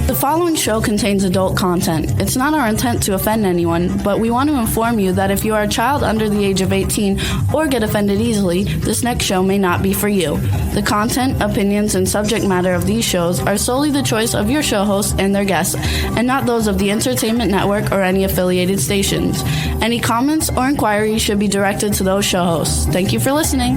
The following show contains adult content. It's not our intent to offend anyone, but we want to inform you that if you are a child under the age of 18 or get offended easily, this next show may not be for you. The content, opinions, and subject matter of these shows are solely the choice of your show hosts and their guests, and not those of the Entertainment Network or any affiliated stations. Any comments or inquiries should be directed to those show hosts. Thank you for listening.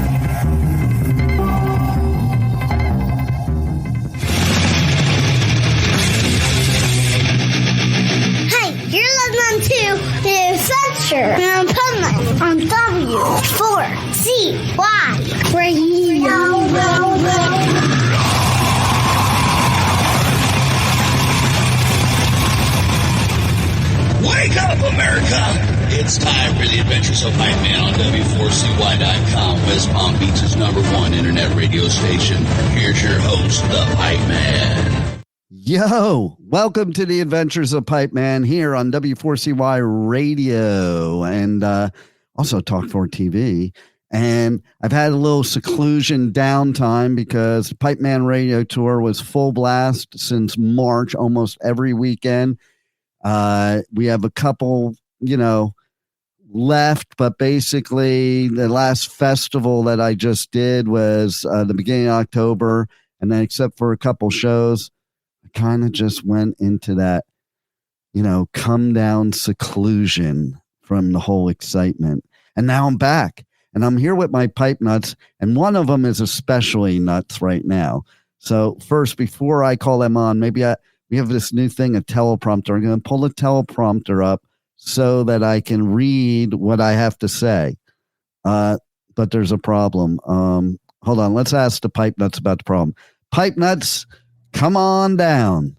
To the Adventures of Pipeman on W4CY Radio. Wake up, America! It's time for the Adventures of Pipeman on W4CY.com, West Palm Beach's #1 internet radio station. Here's your host, the Pipeman. Yo, welcome to the Adventures of Pipeman here on W4CY Radio and also Talk 4 TV. And I've had a little seclusion downtime because the Pipeman Radio Tour was full blast since March, almost every weekend. We have a couple, left, but basically the last festival that I just did was the beginning of October. And then except for a couple shows, kind of just went into that, come down seclusion from the whole excitement. And now I'm back and I'm here with my pipe nuts. And one of them is especially nuts right now. So first, before I call them on, we have this new thing, a teleprompter. I'm going to pull the teleprompter up so that I can read what I have to say. But there's a problem. Hold on. Let's ask the pipe nuts about the problem. Pipe nuts, come on down.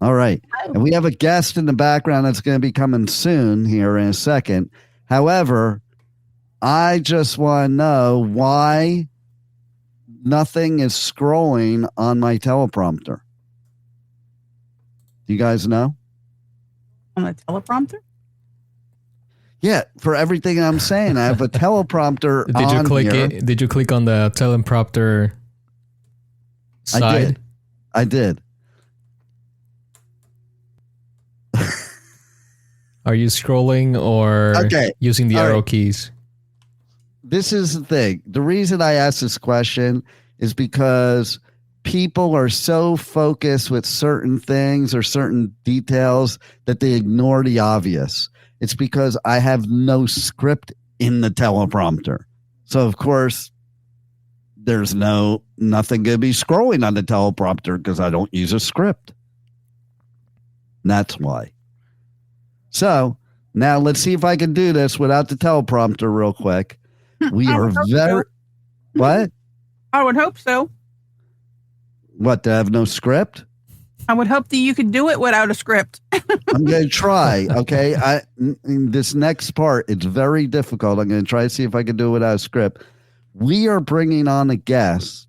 All right. And we have a guest in the background that's going to be coming soon here in a second. However, I just want to know why nothing is scrolling on my teleprompter. Do you guys know? On the teleprompter? Yeah, for everything I'm saying, I have a teleprompter Did you on click here. it? Did you click on the teleprompter side? I did. Are you scrolling or using the arrow keys? This is the thing. The reason I asked this question is because people are so focused with certain things or certain details that they ignore the obvious. It's because I have no script in the teleprompter. So, of course, there's nothing going to be scrolling on the teleprompter because I don't use a script. And that's why. So now let's see if I can do this without the teleprompter real quick. We are very... What? I would hope so. What, to have no script? I would hope that you could do it without a script. I'm going to try, okay? This next part, it's very difficult. I'm going to try to see if I can do it without a script. We are bringing on a guest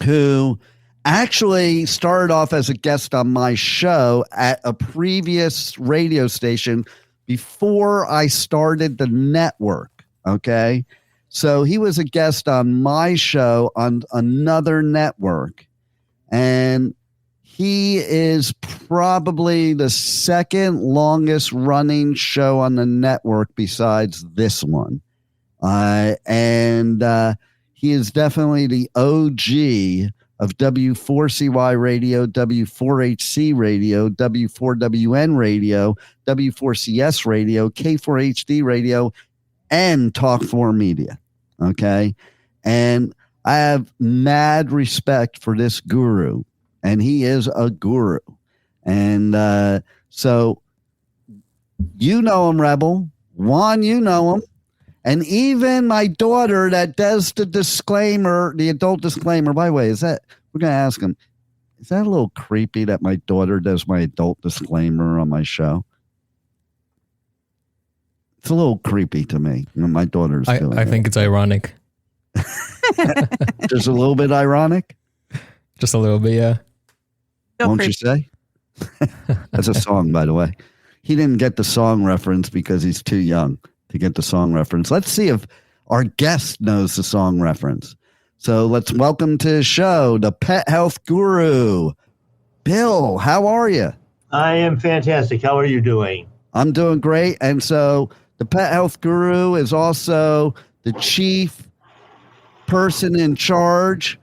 who actually started off as a guest on my show at a previous radio station before I started the network, okay? So he was a guest on my show on another network, and he is probably the second longest running show on the network besides this one. And he is definitely the OG of W4CY Radio, W4HC Radio, W4WN Radio, W4CS Radio, K4HD Radio, and Talk 4 Media. Okay. And I have mad respect for this guru, and he is a guru. And so you know him, Rebel. Juan, you know him. And even my daughter that does the disclaimer, the adult disclaimer, by the way, we're going to ask him, is that a little creepy that my daughter does my adult disclaimer on my show? It's a little creepy to me when my daughter's doing it. I think it's ironic. Just a little bit ironic? Just a little bit, yeah. Won't you say? That's a song, by the way. He didn't get the song reference because he's too young to get the song reference. Let's see if our guest knows the song reference. So let's welcome to the show the pet health guru, Bill. How are you? I am fantastic. How are you doing? I'm doing great. And so the pet health guru is also the chief person in charge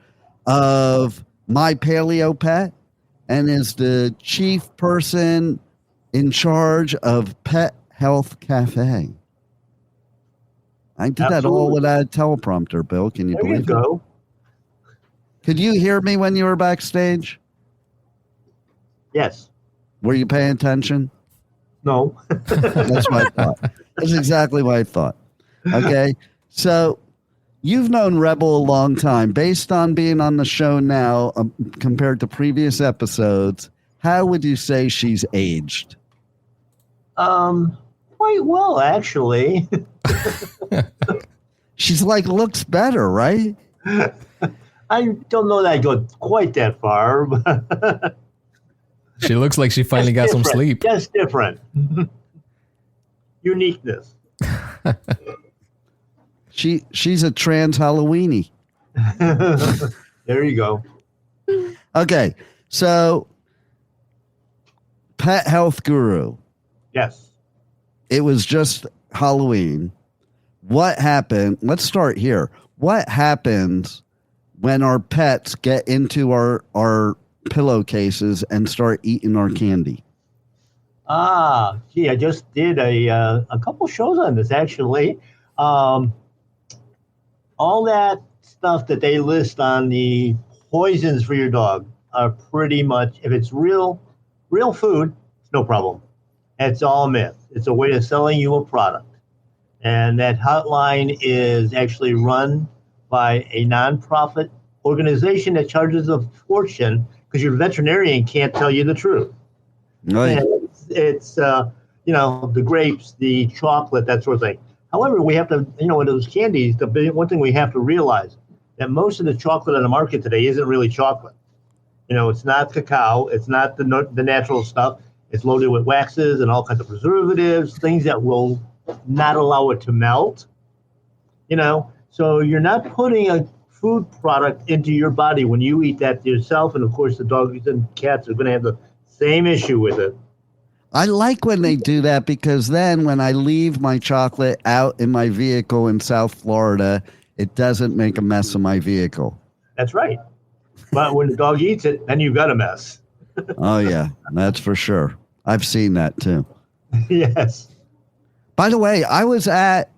of My Paleo Pet and is the chief person in charge of Pet Health Cafe. I did that all without a teleprompter, Bill. Can you believe it? There you go. Could you hear me when you were backstage? Yes. Were you paying attention? No. That's what I thought. That's exactly what I thought. Okay. So you've known Rebel a long time. Based on being on the show now, compared to previous episodes, how would you say she's aged? Quite well, actually. She's looks better, right? I don't know that I go quite that far. But she looks like she finally got some sleep. That's different. Uniqueness. She's a trans Halloweenie. There you go. Okay, so Pet Health Guru. Yes. It was just Halloween. What happened? Let's start here. What happens when our pets get into our pillowcases and start eating our candy? Gee, I just did a couple shows on this, actually. All that stuff that they list on the poisons for your dog are pretty much, if it's real food, it's no problem. It's all a myth. It's a way of selling you a product. And that hotline is actually run by a nonprofit organization that charges a fortune because your veterinarian can't tell you the truth. Right. It's the grapes, the chocolate, that sort of thing. However, we have to, with those candies, one thing we have to realize that most of the chocolate on the market today isn't really chocolate. It's not cacao. It's not the natural stuff. It's loaded with waxes and all kinds of preservatives, things that will not allow it to melt. So you're not putting a food product into your body when you eat that yourself. And of course, the dogs and cats are going to have the same issue with it. I like when they do that because then when I leave my chocolate out in my vehicle in South Florida, it doesn't make a mess of my vehicle. That's right. But when the dog eats it, then you've got a mess. Oh, yeah, that's for sure. I've seen that too. Yes. By the way, I was at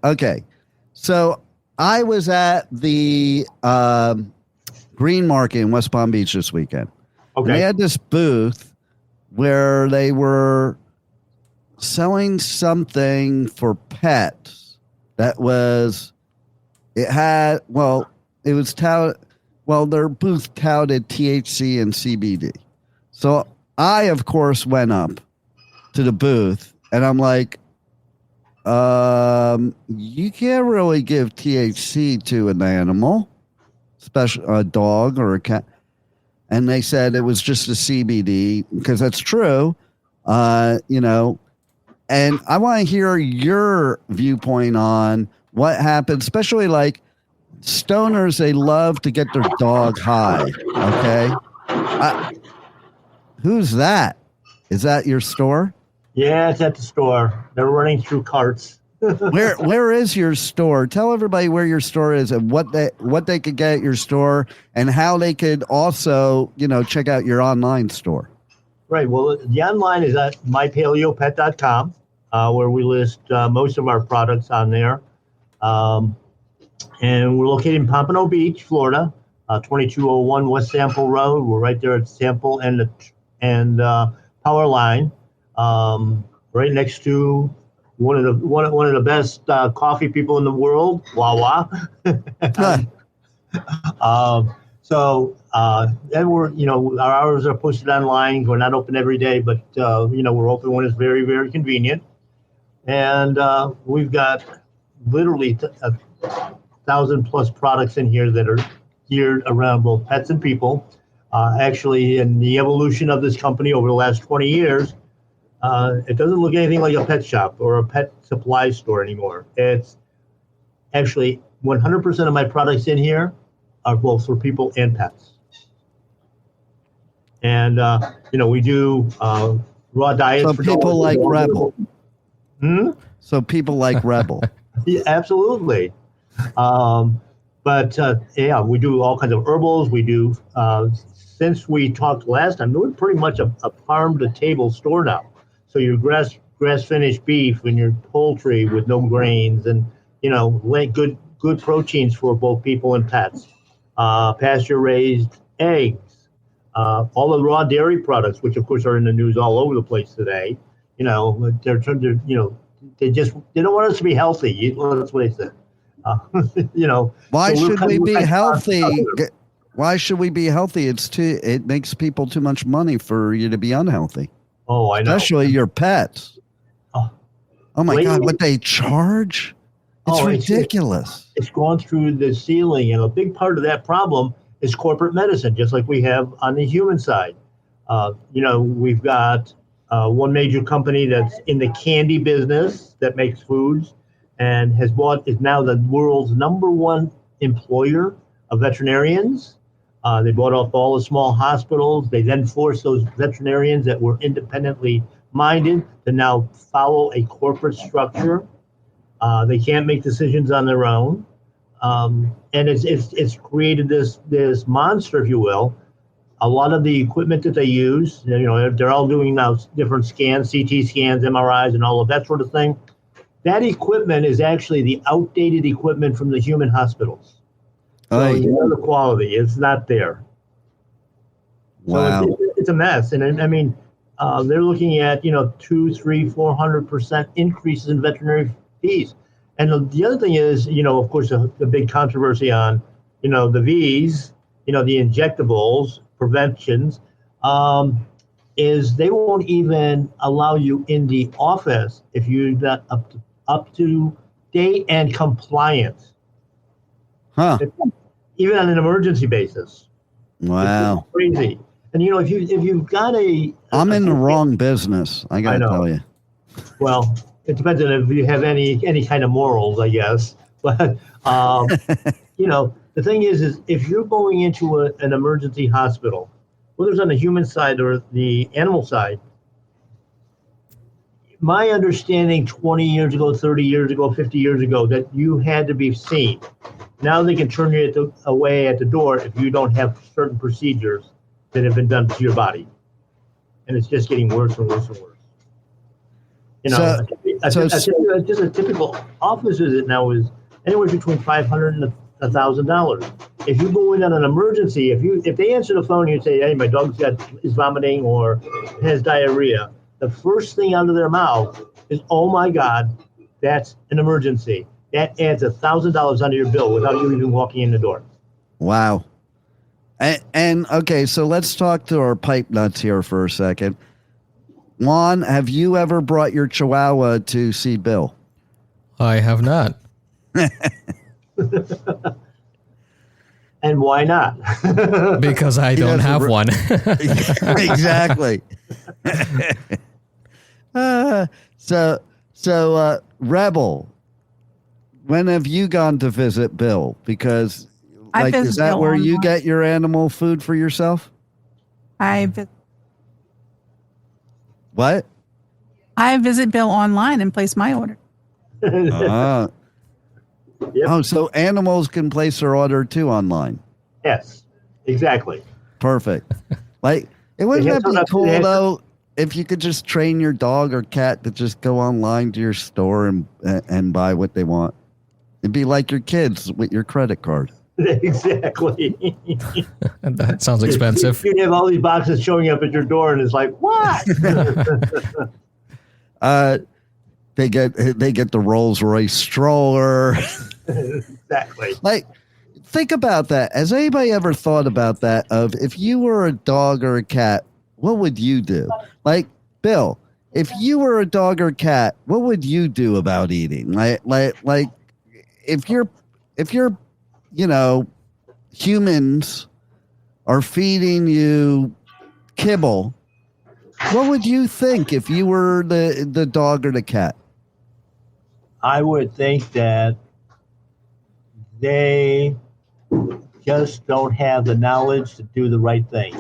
the Green Market in West Palm Beach this weekend. Okay. And they had this booth where they were selling something for pets that was, their booth touted THC and CBD. So I, of course, went up to the booth and I'm like, you can't really give THC to an animal, especially a dog or a cat. And they said it was just a CBD because that's true, And I want to hear your viewpoint on what happened, especially like stoners. They love to get their dog high. Okay. Who's that? Is that your store? Yeah, it's at the store. They're running through carts. Where is your store? Tell everybody where your store is and what they could get at your store and how they could also, check out your online store. Right. Well, the online is at mypaleopet.com, where we list most of our products on there. And we're located in Pompano Beach, Florida, 2201 West Sample Road. We're right there at Sample and Power Line, right next to one of the best coffee people in the world, Wawa. And we're, our hours are posted online. We're not open every day, but we're open when it's very, very convenient. And we've got literally 1,000+ products in here that are geared around both pets and people. Actually, in the evolution of this company over the last 20 years, it doesn't look anything like a pet shop or a pet supply store anymore. It's actually 100% of my products in here are both for people and pets. And we do raw diets. So for people dogs. like Rebel. So people like Rebel. Yeah, absolutely. But we do all kinds of herbals. We do, since we talked last time, we're pretty much a farm-to-table store now. So your grass-finished beef and your poultry with no grains and, good proteins for both people and pets. Pasture-raised eggs. All the raw dairy products, which, of course, are in the news all over the place today. They're trying to, they don't want us to be healthy. That's what they said. Why should we be healthy? Why should we be healthy? It makes people too much money for you to be unhealthy. Oh, I know. Especially your pets. Oh my God, what they charge? It's ridiculous. It's gone through the ceiling, and a big part of that problem is corporate medicine, just like we have on the human side. We've got one major company that's in the candy business that makes foods and is now the world's #1 employer of veterinarians. They bought off all the small hospitals. They then forced those veterinarians that were independently minded to now follow a corporate structure. They can't make decisions on their own. And it's created this monster, if you will. A lot of the equipment that they use, they're all doing now different scans, CT scans, MRIs, and all of that sort of thing. That equipment is actually the outdated equipment from the human hospitals. So the quality is not there. Wow. So it's a mess. And I mean, they're looking at, 200%, 300%, 400% increases in veterinary fees. And the other thing is, of course, the big controversy on, the V's, the injectables, preventions, is they won't even allow you in the office if you're not up to date and compliant. Huh. Even on an emergency basis. Wow. It's crazy. And if you've got I'm in the wrong business, I gotta tell you. Well, it depends on if you have any kind of morals, I guess. But the thing is if you're going into an emergency hospital, whether it's on the human side or the animal side, my understanding 20 years ago, 30 years ago, 50 years ago, that you had to be seen. Now they can turn you away at the door if you don't have certain procedures that have been done to your body. And it's just getting worse and worse and worse. Just a typical office visit now is anywhere between $500 and $1,000. If you go in on an emergency, if they answer the phone and you say, "Hey, my dog's is vomiting or has diarrhea," the first thing out of their mouth is, "Oh my God, that's an emergency." That adds $1,000 onto your bill without you even walking in the door. Wow. And okay, so let's talk to our pipe nuts here for a second. Juan, have you ever brought your Chihuahua to see Bill? I have not. And why not? Because I don't have one. Exactly. So Rebel, when have you gone to visit Bill? Because, is that Bill where online. You get your animal food for yourself? What? I visit Bill online and place my order. Yep. Oh, so animals can place their order too online? Yes, exactly. Perfect. It wouldn't that be cool, though, if you could just train your dog or cat to just go online to your store and buy what they want? It'd be like your kids with your credit card. Exactly. That sounds expensive. You have all these boxes showing up at your door, and it's like, what? They get the Rolls Royce stroller. Exactly. Think about that. Has anybody ever thought about that? Of if you were a dog or a cat, what would you do? Bill, if you were a dog or cat, what would you do about eating? If you're humans are feeding you kibble, what would you think if you were the dog or the cat? I would think that they just don't have the knowledge to do the right thing.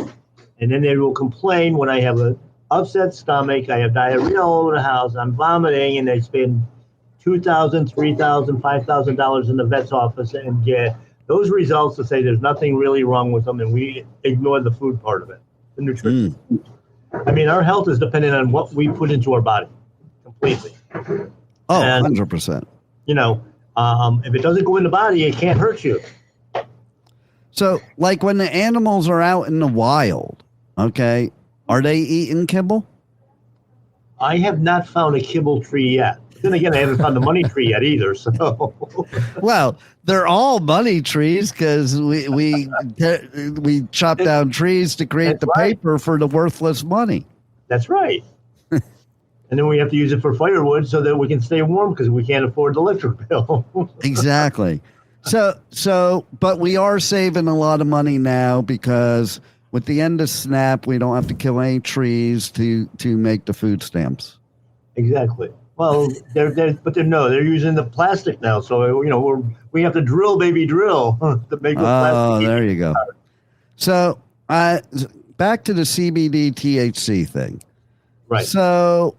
And then they will complain when I have an upset stomach, I have diarrhea all over the house, I'm vomiting, and they spend $2,000, $3,000, $5,000 in the vet's office and get those results to say there's nothing really wrong with them, and we ignore the food part of it, the nutrition. I mean, our health is dependent on what we put into our body completely. Oh, and, 100%. You know, if it doesn't go in the body, it can't hurt you. So, like when the animals are out in the wild, okay, are they eating kibble? I have not found a kibble tree yet. Then again, I haven't found the money tree yet either. So, well, they're all money trees because we chop down trees to create paper for the worthless money. That's right. And then we have to use it for firewood so that we can stay warm because we can't afford the electric bill. Exactly. So, but we are saving a lot of money now because with the end of SNAP, we don't have to kill any trees to make the food stamps. Exactly. Well, they're using the plastic now. So, you know, we have to drill to make the plastic. Oh, there you go. So, back to the CBD THC thing. Right. So,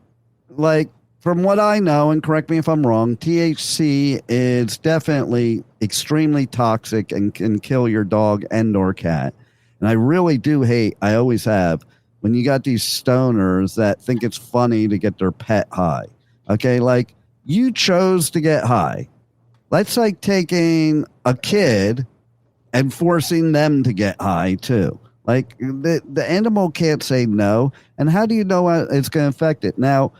like, from what I know, and correct me if I'm wrong, THC is definitely extremely toxic and can kill your dog and or cat. And I really do hate, I always have, when you got these stoners that think it's funny to get their pet high. Okay, like, you chose to get high. That's like taking a kid and forcing them to get high, too. Like, the animal can't say no. And how do you know it's going to affect it? Now,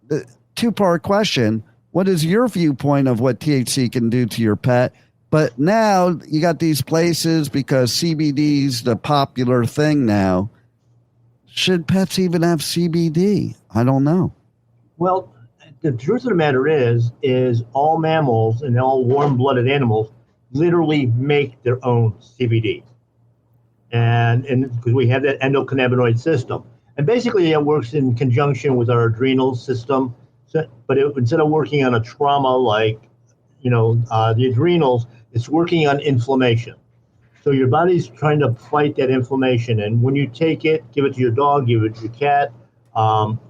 the two-part question, what is your viewpoint of what THC can do to your pet? But now you got these places because CBD's the popular thing now. Should pets even have CBD? I don't know. Well, the truth of the matter is all mammals and all warm-blooded animals literally make their own CBD. And because we have that endocannabinoid system. And basically it works in conjunction with our adrenal system. But instead of working on a trauma like, the adrenals, it's working on inflammation. So your body's trying to fight that inflammation. And when you take it, give it to your dog, give it to your cat,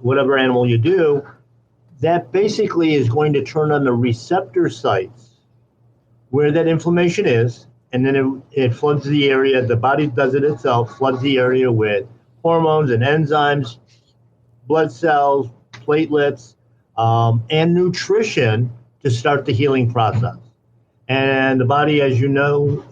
whatever animal you do, that basically is going to turn on the receptor sites where that inflammation is. And then it floods the area. The body does it itself, floods the area with hormones and enzymes, blood cells, platelets, and nutrition to start the healing process. And the body, as you know,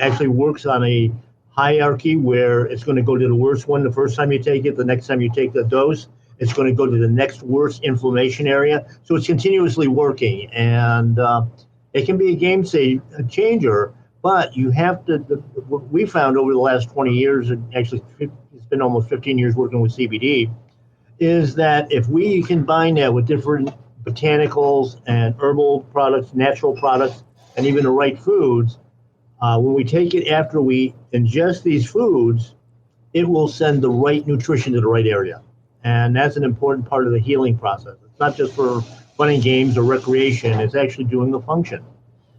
actually works on a hierarchy where it's going to go to the worst one the first time you take it. The next time you take the dose, it's going to go to the next worst inflammation area. So it's continuously working. And it can be a game changer, but you have to, what we found over the last 20 years, and actually it's been almost 15 years working with CBD, is that if we combine that with different botanicals and herbal products, natural products, and even the right foods, when we take it after we ingest these foods, it will send the right nutrition to the right area. And that's an important part of the healing process. It's not just for fun and games or recreation. It's actually doing the function.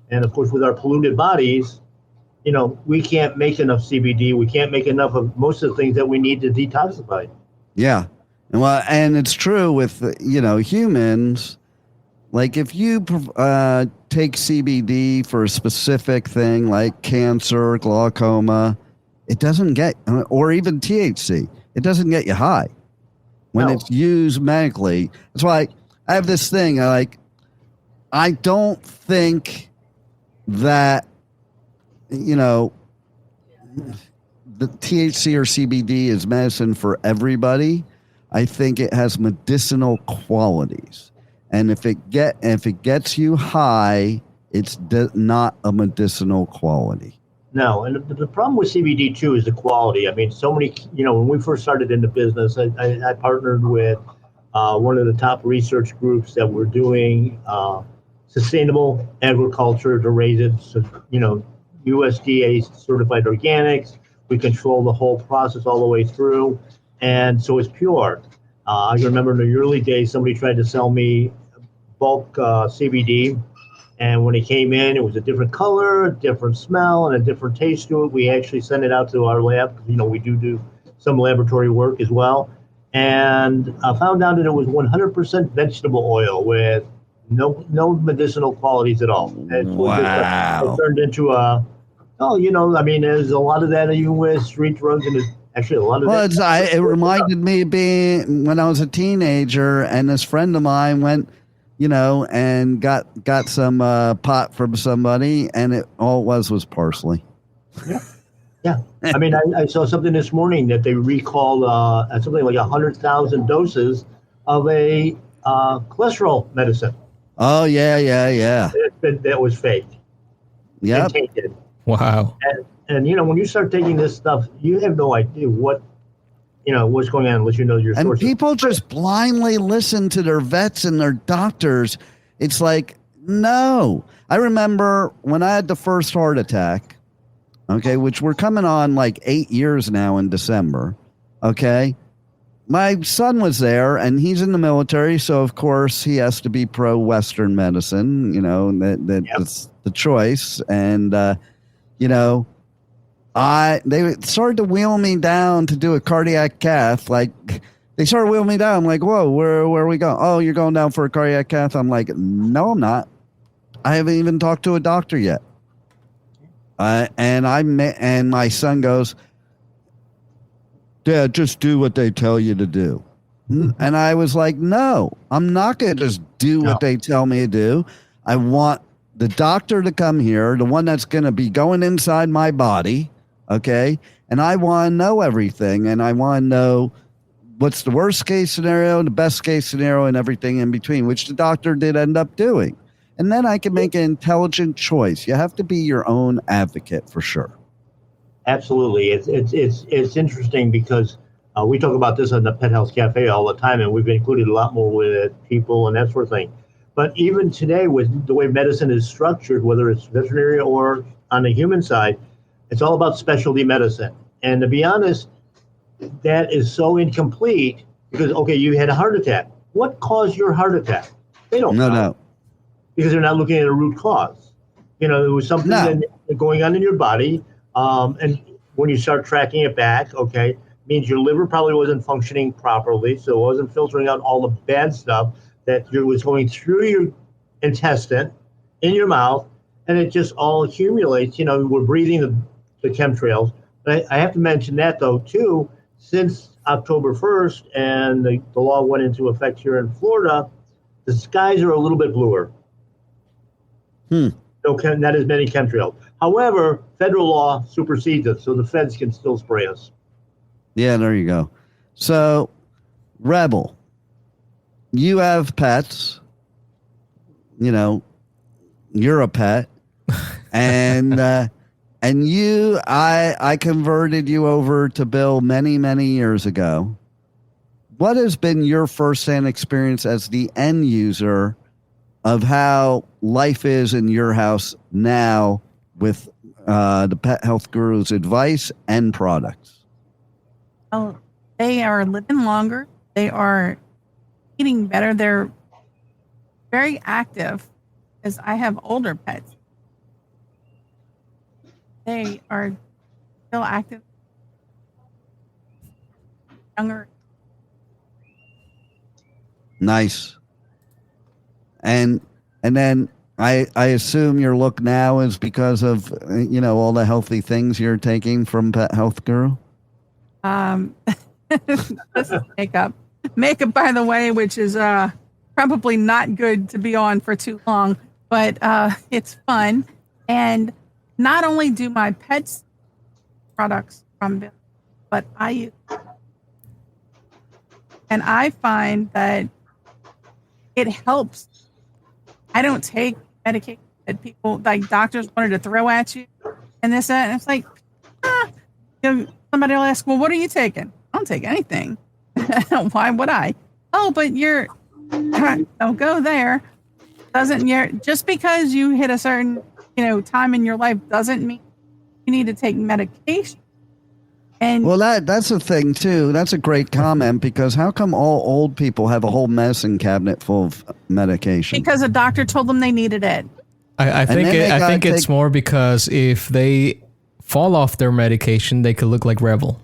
And of course, with our polluted bodies, we can't make enough CBD. We can't make enough of most of the things that we need to detoxify. Yeah. Well, and it's true with, humans. Like if you take CBD for a specific thing like cancer, glaucoma, it doesn't get, or even THC, it doesn't get you high when it's used medically. That's why I have this thing. I don't think that, the THC or CBD is medicine for everybody. I think it has medicinal qualities. And if it gets you high, it's not a medicinal quality. No, and the problem with CBD too is the quality. I mean, so many, when we first started in the business, I partnered with one of the top research groups that were doing sustainable agriculture to raise it, USDA certified organics. We control the whole process all the way through. And so it's pure. I remember in the early days, somebody tried to sell me bulk CBD, And when it came in, it was a different color, a different smell, and a different taste to it. We actually sent it out to our lab. We do some laboratory work as well. And I found out that it was 100% vegetable oil with no medicinal qualities at all. And Wow. it turned into there's a lot of that even with street drugs, and actually a lot of that. It reminded me of being when I was a teenager, and this friend of mine went, and got some pot from somebody, and all it was parsley. Yeah. I mean, I saw something this morning that they recalled something like 100,000 doses of a cholesterol medicine. Oh, yeah. That was fake. Yeah. Wow. And when you start taking this stuff, you have no idea what's going on unless you know your sources. And people just blindly listen to their vets and their doctors. It's like, no. I remember when I had the first heart attack, okay, which we're coming on like 8 years now in December, okay? My son was there, and he's in the military, so of course he has to be pro-Western medicine, that's the choice. And, they started to wheel me down to do a cardiac cath. Like, they started wheeling me down. I'm like, whoa, where are we going? Oh, you're going down for a cardiac cath? I'm like, no, I'm not. I haven't even talked to a doctor yet. And my son goes, Dad, just do what they tell you to do. And I was like, no, I'm not going to just do what they tell me to do. I want the doctor to come here, the one that's going to be going inside my body, okay? And I want to know everything, and I want to know what's the worst case scenario, the best case scenario, and everything in between, which the doctor did end up doing. And then I can make an intelligent choice. You have to be your own advocate for sure. Absolutely. It's interesting because we talk about this on the Pet Health Cafe all the time, and we've included a lot more with people and that sort of thing. But even today, with the way medicine is structured, whether it's veterinary or on the human side, it's all about specialty medicine. And to be honest, that is so incomplete because, okay, you had a heart attack. What caused your heart attack? They don't know. No. Because they're not looking at a root cause. There was something going on in your body. And when you start tracking it back, okay, means your liver probably wasn't functioning properly. So it wasn't filtering out all the bad stuff that was going through your intestine, in your mouth, and it just all accumulates. We're breathing the chemtrails. But I have to mention that, though, too, since October 1st and the law went into effect here in Florida, the skies are a little bit bluer. No, not as many chemtrails. However, federal law supersedes it, so the feds can still spray us. Yeah, there you go. So, Rebel, you have pets. You're a pet, and I converted you over to Bill many, many years ago. What has been your firsthand experience as the end user of how life is in your house now with the Pet Health Guru's advice and products? Oh, they are living longer. They are eating better. They're very active, as I have older pets. They are still active, younger. Nice. And then I assume your look now is because of all the healthy things you're taking from Pet Health Guru. This is makeup, by the way, which is probably not good to be on for too long, but it's fun. And not only do my pets products from Bill, but I use, and I find that it helps. I don't take medication that people, like doctors, wanted to throw at you and this, that. And it's like, somebody will ask, well, what are you taking? I don't take anything. Why would I? Oh, but don't go there. Just because you hit a certain, time in your life doesn't mean you need to take medication. And well, that's the thing too. That's a great comment, because how come all old people have a whole medicine cabinet full of medication? Because a doctor told them they needed it. I think it's more because if they fall off their medication, they could look like Rebel.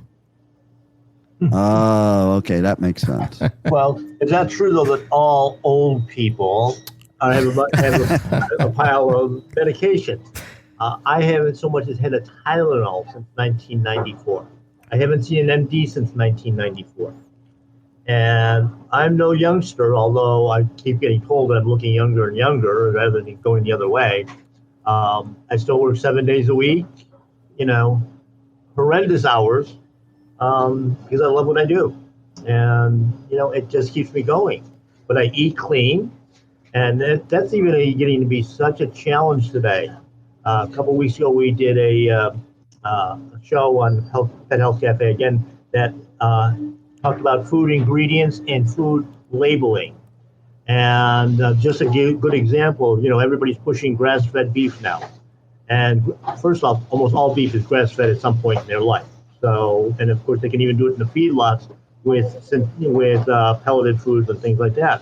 Oh, okay, that makes sense. Well, it's not true though that all old people have a pile of medication. I haven't so much as had a Tylenol since 1994. I haven't seen an MD since 1994. And I'm no youngster, although I keep getting told that I'm looking younger and younger rather than going the other way. I still work 7 days a week, horrendous hours, because I love what I do. And, it just keeps me going. But I eat clean, and that's even getting to be such a challenge today. A couple of weeks ago, we did a show on Pet Health Cafe, again, that talked about food ingredients and food labeling. And just a good example, everybody's pushing grass-fed beef now. And first off, almost all beef is grass-fed at some point in their life. So, and of course, they can even do it in the feedlots with pelleted foods and things like that.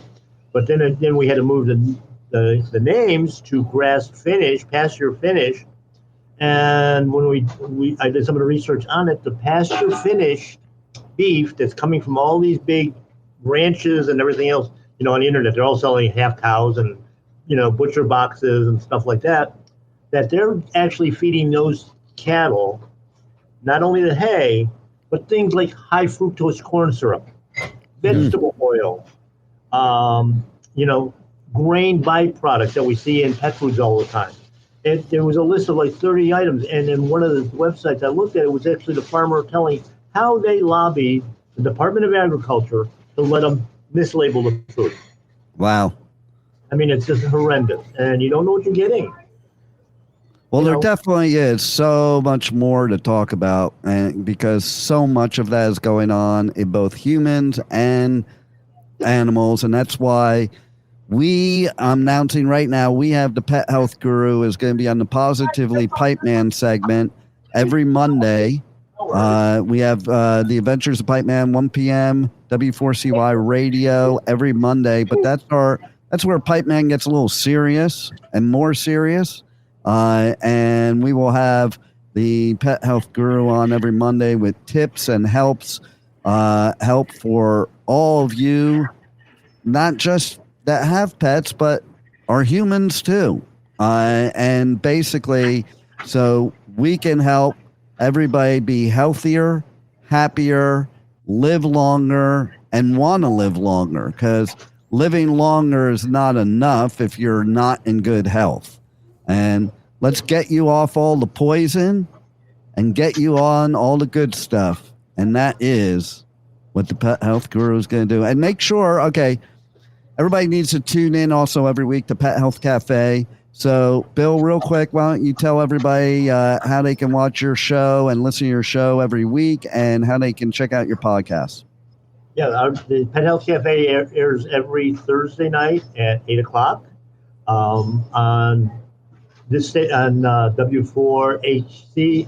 But then we had to move the names to grass-finished, pasture-finished. And when I did some of the research on it, the pasture-finished beef that's coming from all these big ranches and everything else, on the internet, they're all selling half cows and, butcher boxes and stuff like that they're actually feeding those cattle not only the hay, but things like high fructose corn syrup, vegetable oil, grain byproducts that we see in pet foods all the time. There was a list of like 30 items, and in one of the websites I looked at, it was actually the farmer telling how they lobbied the Department of Agriculture to let them mislabel the food. Wow. I mean, it's just horrendous, and you don't know what you're getting. Well, there definitely is so much more to talk about, and because so much of that is going on in both humans and animals, and that's why I'm announcing right now, we have the Pet Health Guru is going to be on the Positively Pipeman segment every Monday. We have the Adventures of Pipeman, 1 p.m., W4CY Radio every Monday, but that's where Pipeman gets a little serious and more serious. And we will have the Pet Health Guru on every Monday with tips and help for all of you, not just that have pets, but are humans too. And basically, so we can help everybody be healthier, happier, live longer, and want to live longer, because living longer is not enough if you're not in good health. And let's get you off all the poison and get you on all the good stuff. And that is what the Pet Health Guru is going to do. And make sure, everybody needs to tune in also every week to Pet Health Cafe. So, Bill, real quick, why don't you tell everybody how they can watch your show and listen to your show every week and how they can check out your podcast? Yeah, the Pet Health Cafe airs every Thursday night at 8 o'clock on W4HC.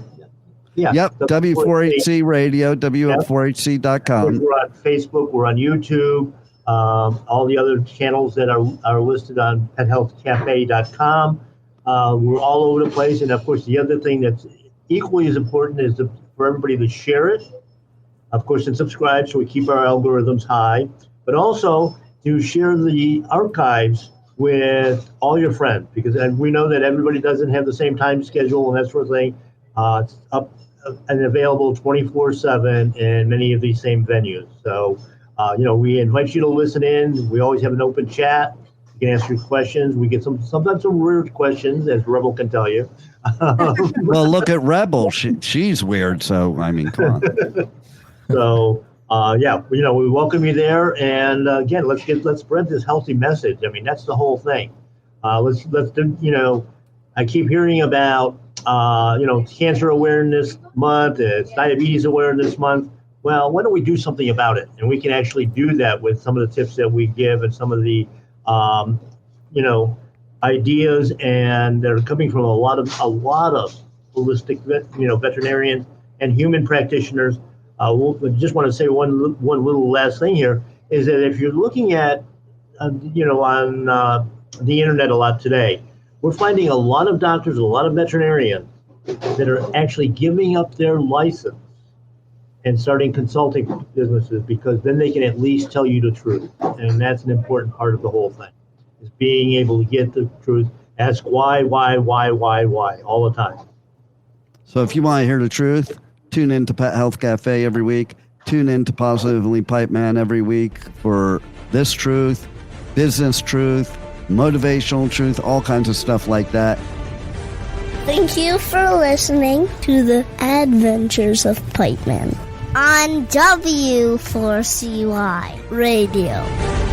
Yeah. Yep, W4HC Radio, W4HC.com. We're on Facebook, we're on YouTube. All the other channels that are listed on PetHealthCafe.com. We're all over the place. And, of course, the other thing that's equally as important is for everybody to share it, of course, and subscribe so we keep our algorithms high, but also to share the archives with all your friends, because we know that everybody doesn't have the same time schedule and that sort of thing. It's up and available 24/7 in many of these same venues. So, we invite you to listen in. We always have an open chat. You can ask your questions. We get sometimes some weird questions, as Rebel can tell you. Well, look at Rebel. She's weird. So, I mean, come on. So, we welcome you there. And again, let's spread this healthy message. I mean, that's the whole thing. Let's do, I keep hearing about, Cancer Awareness Month. It's Diabetes Awareness Month. Well, why don't we do something about it? And we can actually do that with some of the tips that we give and some of the, ideas, and they're coming from a lot of holistic, veterinarians and human practitioners. I just want to say one little last thing here is that if you're looking at, on the internet a lot today, we're finding a lot of doctors, a lot of veterinarians that are actually giving up their license and starting consulting businesses, because then they can at least tell you the truth. And that's an important part of the whole thing, is being able to get the truth, ask why all the time. So if you want to hear the truth, tune in to Pet Health Cafe every week. Tune in to Positively Pipeman every week for this truth, business truth, motivational truth, all kinds of stuff like that. Thank you for listening to the Adventures of Pipeman on W4CY Radio.